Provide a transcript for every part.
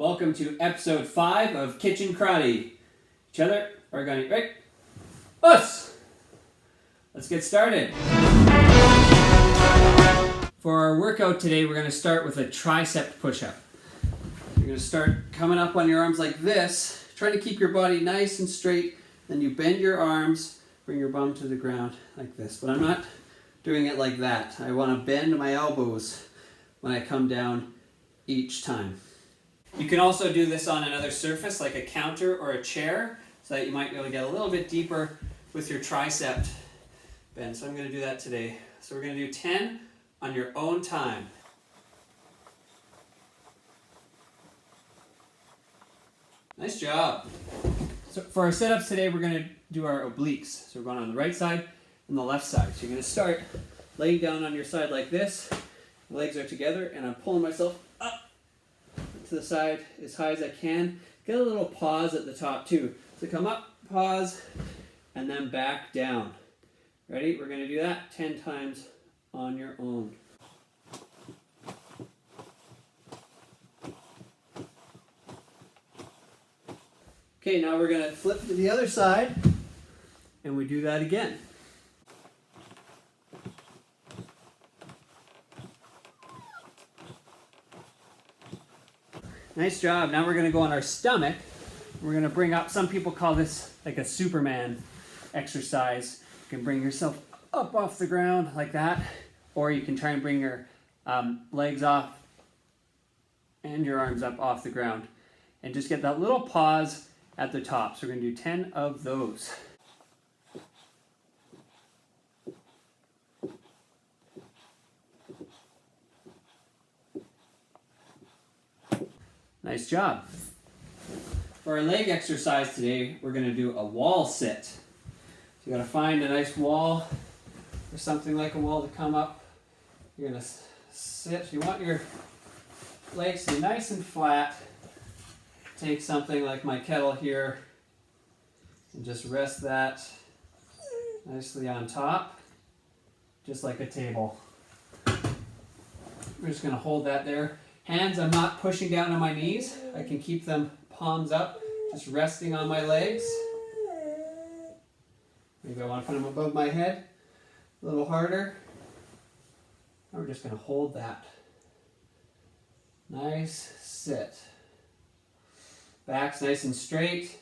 Welcome to episode 5 of Kitchen Karate. Each other, organic, right? Us! Let's get started. For our workout today, we're going to start with a tricep push-up. You're going to start coming up on your arms like this, trying to keep your body nice and straight. Then you bend your arms, bring your bum to the ground like this. But I'm not doing it like that. I want to bend my elbows when I come down each time. You can also do this on another surface like a counter or a chair so that you might be able to get a little bit deeper with your tricep bend. So I'm going to do that today. So we're going to do 10 on your own time. Nice job. So for our setups today, we're going to do our obliques. So we're going on the right side and the left side. So you're going to start laying down on your side like this. Legs are together and I'm pulling myself up to the side as high as I can. Get a little pause at the top too. So come up, pause, and then back down. Ready? We're going to do that 10 times on your own. Okay, now we're going to flip to the other side and we do that again. Nice job. Now we're going to go on our stomach. We're going to bring up, some people call this like a Superman exercise. You can bring yourself up off the ground like that, or you can try and bring your legs off and your arms up off the ground. And just get that little pause at the top. So we're going to do 10 of those. Nice job. For our leg exercise today, we're going to do a wall sit. So you got to find a nice wall or something like a wall to come up. You're going to sit. You want your legs to be nice and flat. Take something like my kettle here and just rest that nicely on top, just like a table. We're just going to hold that there. Hands, I'm not pushing down on my knees. I can keep them palms up, just resting on my legs. Maybe I want to put them above my head a little harder. And we're just going to hold that. Nice sit. Back's nice and straight.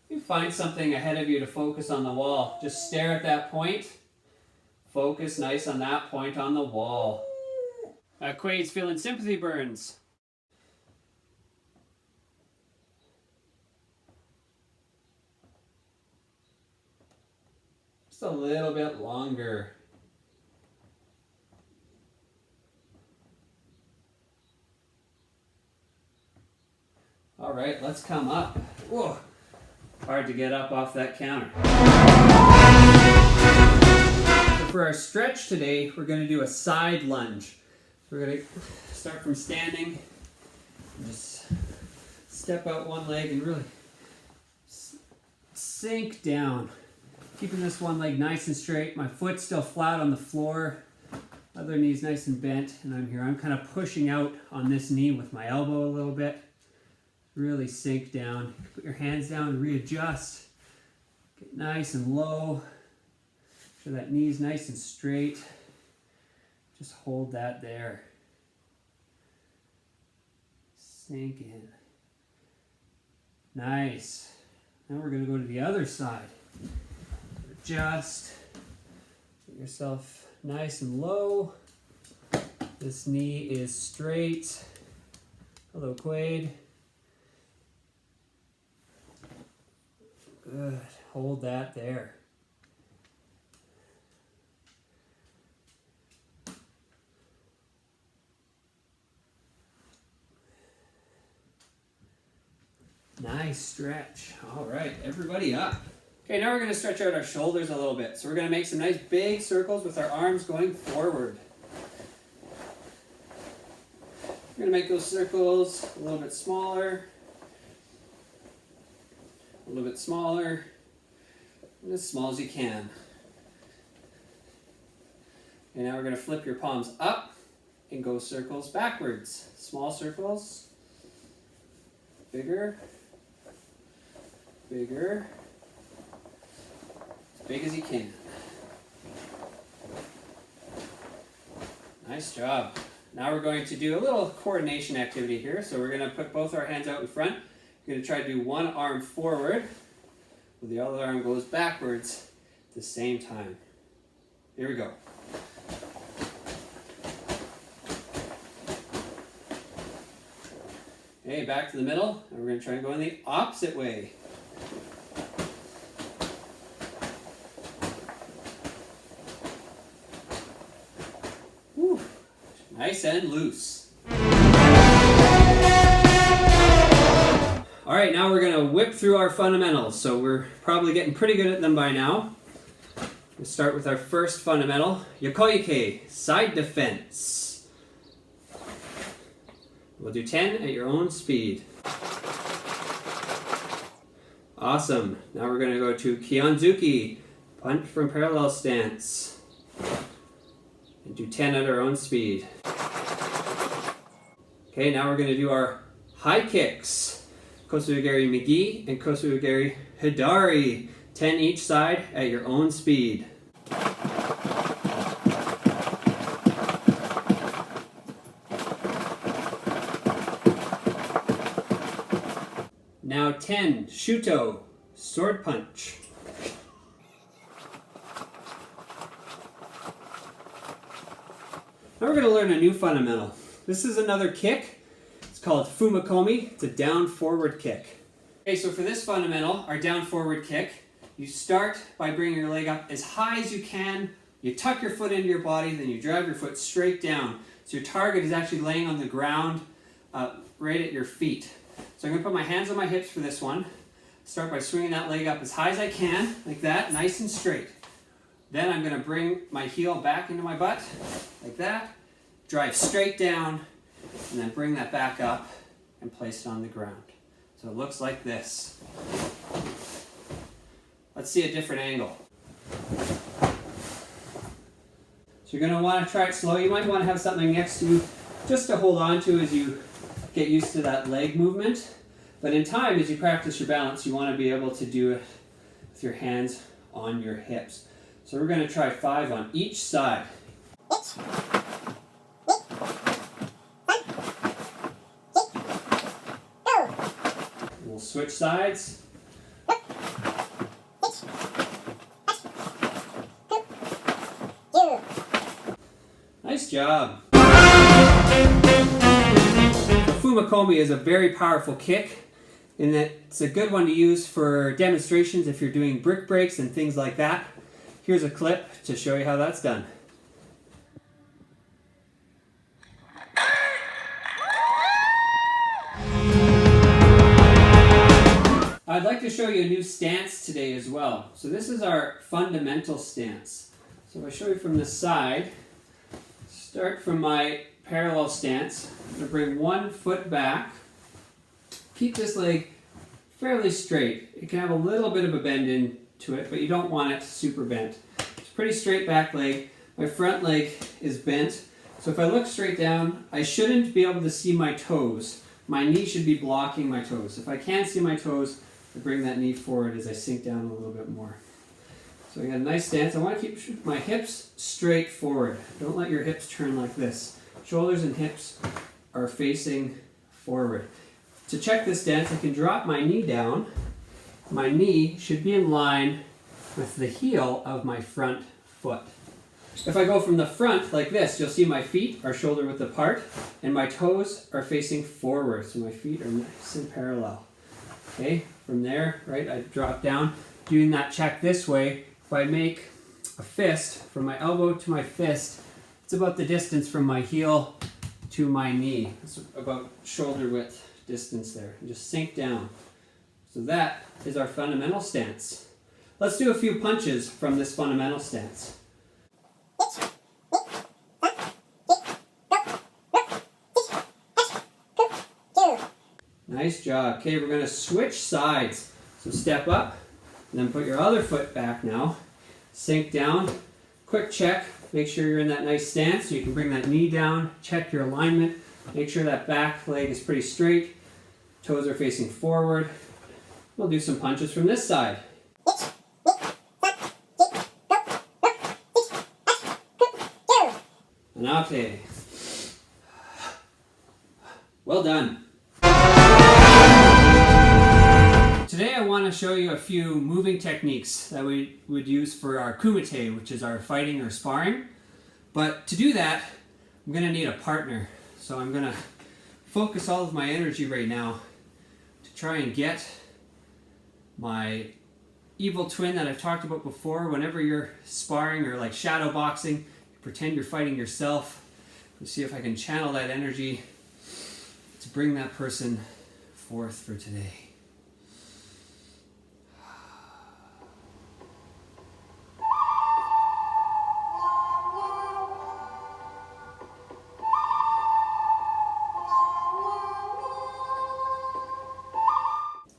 You find something ahead of you to focus on the wall. Just stare at that point. Focus nice on that point on the wall. Quaid's feeling sympathy burns. Just a little bit longer. All right, let's come up. Whoa, hard to get up off that counter. So for our stretch today, we're going to do a side lunge. We're going to start from standing, just step out one leg and really sink down. Keeping this one leg nice and straight. My foot's still flat on the floor. Other knee's nice and bent, and I'm here. I'm kind of pushing out on this knee with my elbow a little bit. Really sink down. Put your hands down and readjust. Get nice and low. Make sure that knee's nice and straight. Just hold that there. Sink in. Nice. Now we're going to go to the other side. Adjust. Get yourself nice and low. This knee is straight. Hello, Quaid. Good. Hold that there. Nice stretch. All right, everybody up. Okay, now we're going to stretch out our shoulders a little bit. So we're going to make some nice big circles with our arms going forward. We're going to make those circles a little bit smaller. A little bit smaller. And as small as you can. And now we're going to flip your palms up and go circles backwards. Small circles. bigger, bigger, as big as you can. Nice job. Now we're going to do a little coordination activity here. So we're going to put both our hands out in front. We're going to try to do one arm forward, while the other arm goes backwards at the same time. Here we go. Okay, back to the middle, and we're going to try and go in the opposite way. Whew. Nice and loose. All right, now we're going to whip through our fundamentals. So we're probably getting pretty good at them by now. We'll start with our first fundamental, yokoike, side defense. We'll do 10 at your own speed. Awesome. Now we're going to go to kionzuki, punch from parallel stance. And do 10 at our own speed. Okay, now we're going to do our high kicks. Kosugari Migi and Kosugari Hidari. 10 each side at your own speed. Now 10, Shuto, sword punch. Now we're going to learn a new fundamental. This is another kick. It's called Fumakomi. It's a down forward kick. Okay, so for this fundamental, our down forward kick, you start by bringing your leg up as high as you can. You tuck your foot into your body, then you drive your foot straight down. So your target is actually laying on the ground right at your feet. So I'm going to put my hands on my hips for this one. Start by swinging that leg up as high as I can, like that, nice and straight. Then I'm going to bring my heel back into my butt, like that. Drive straight down, and then bring that back up and place it on the ground. So it looks like this. Let's see a different angle. So you're going to want to try it slow. You might want to have something next to you just to hold on to as you get used to that leg movement. But in time, as you practice your balance, you want to be able to do it with your hands on your hips. So we're going to try 5 on each side. We'll switch sides. Nice job. Fumakomi is a very powerful kick in that it's a good one to use for demonstrations if you're doing brick breaks and things like that. Here's a clip to show you how that's done. I'd like to show you a new stance today as well. So this is our fundamental stance. So if I show you from the side, start from my parallel stance. I'm going to bring one foot back. Keep this leg fairly straight. It can have a little bit of a bend into it, but you don't want it super bent. It's a pretty straight back leg. My front leg is bent. So if I look straight down, I shouldn't be able to see my toes. My knee should be blocking my toes. If I can't see my toes, I bring that knee forward as I sink down a little bit more. So I got a nice stance. I want to keep my hips straight forward. Don't let your hips turn like this. Shoulders and hips are facing forward. To check this stance, I can drop my knee down. My knee should be in line with the heel of my front foot. If I go from the front like this, you'll see my feet are shoulder width apart and my toes are facing forward. So my feet are nice and parallel. Okay, from there, right, I drop down. Doing that check this way, if I make a fist, from my elbow to my fist, it's about the distance from my heel to my knee. It's about shoulder width distance there. And just sink down. So that is our fundamental stance. Let's do a few punches from this fundamental stance. Nice job. Okay, we're going to switch sides. So step up, and then put your other foot back now. Sink down. Quick check. Make sure you're in that nice stance. So you can bring that knee down. Check your alignment. Make sure that back leg is pretty straight. Toes are facing forward. We'll do some punches from this side. Kumite. Well done. Today I want to show you a few moving techniques that we would use for our kumite, which is our fighting or sparring. But to do that, I'm going to need a partner. So I'm going to focus all of my energy right now to try and get my evil twin that I've talked about before. Whenever you're sparring or like shadow boxing, you pretend you're fighting yourself. Let's see if I can channel that energy to bring that person forth for today.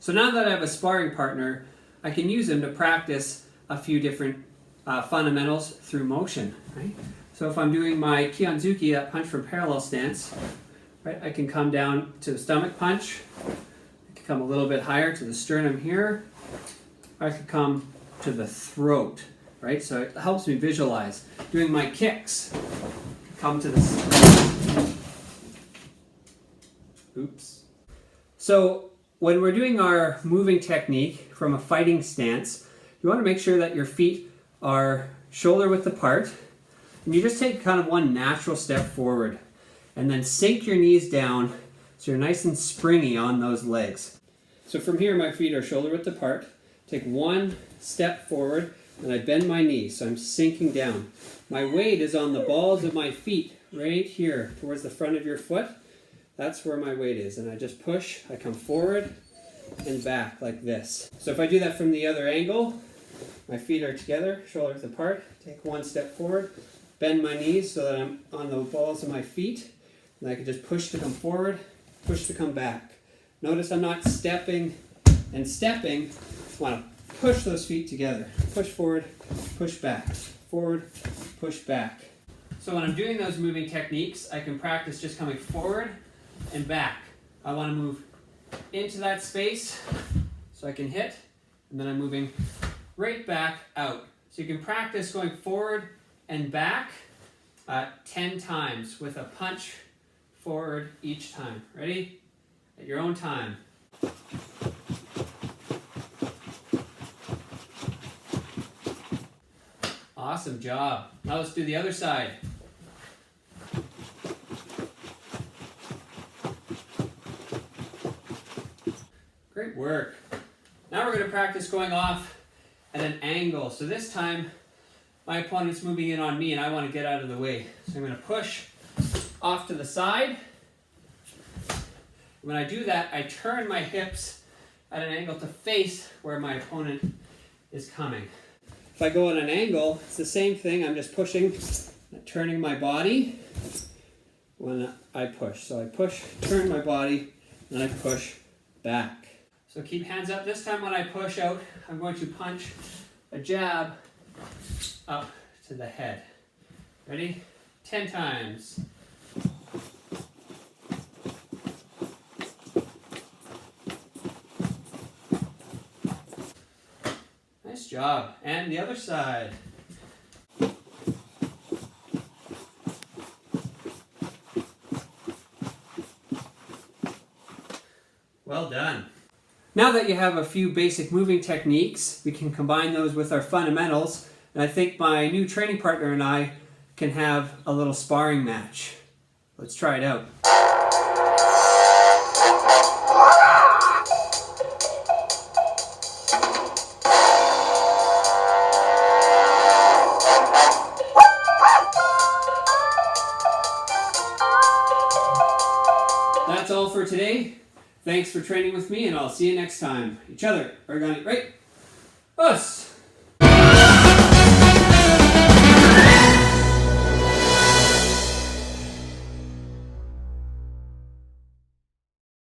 So now that I have a sparring partner, I can use him to practice a few different fundamentals through motion, right? So if I'm doing my Kianzuki, that punch from parallel stance, right, I can come down to the stomach punch. I can come a little bit higher to the sternum here. I could come to the throat, right? So it helps me visualize. Doing my kicks, come to the... Oops. So when we're doing our moving technique from a fighting stance, you want to make sure that your feet are shoulder width apart. And you just take kind of one natural step forward and then sink your knees down so you're nice and springy on those legs. So from here, my feet are shoulder width apart. Take one step forward and I bend my knees, so I'm sinking down. My weight is on the balls of my feet right here towards the front of your foot. That's where my weight is, and I just push, I come forward and back like this. So if I do that from the other angle, my feet are together, shoulders apart, take one step forward, bend my knees so that I'm on the balls of my feet, and I can just push to come forward, push to come back. Notice I'm not stepping and stepping, I want to push those feet together. Push forward, push back, forward, push back. So when I'm doing those moving techniques, I can practice just coming forward and back. I want to move into that space so I can hit, and then I'm moving right back out. So you can practice going forward and back 10 times with a punch forward each time. Ready? At your own time. Awesome job. Now let's do the other side. Great work. Now we're going to practice going off at an angle. So this time, my opponent's moving in on me and I want to get out of the way. So I'm going to push off to the side. When I do that, I turn my hips at an angle to face where my opponent is coming. If I go at an angle, it's the same thing. I'm just pushing, turning my body when I push. So I push, turn my body, and I push back. So keep hands up. This time when I push out, I'm going to punch a jab up to the head. Ready? 10 times. Nice job. And the other side. Well done. Now that you have a few basic moving techniques, we can combine those with our fundamentals, and I think my new training partner and I can have a little sparring match. Let's try it out. That's all for today. Thanks for training with me, and I'll see you next time. Each other. Origami, right? Us!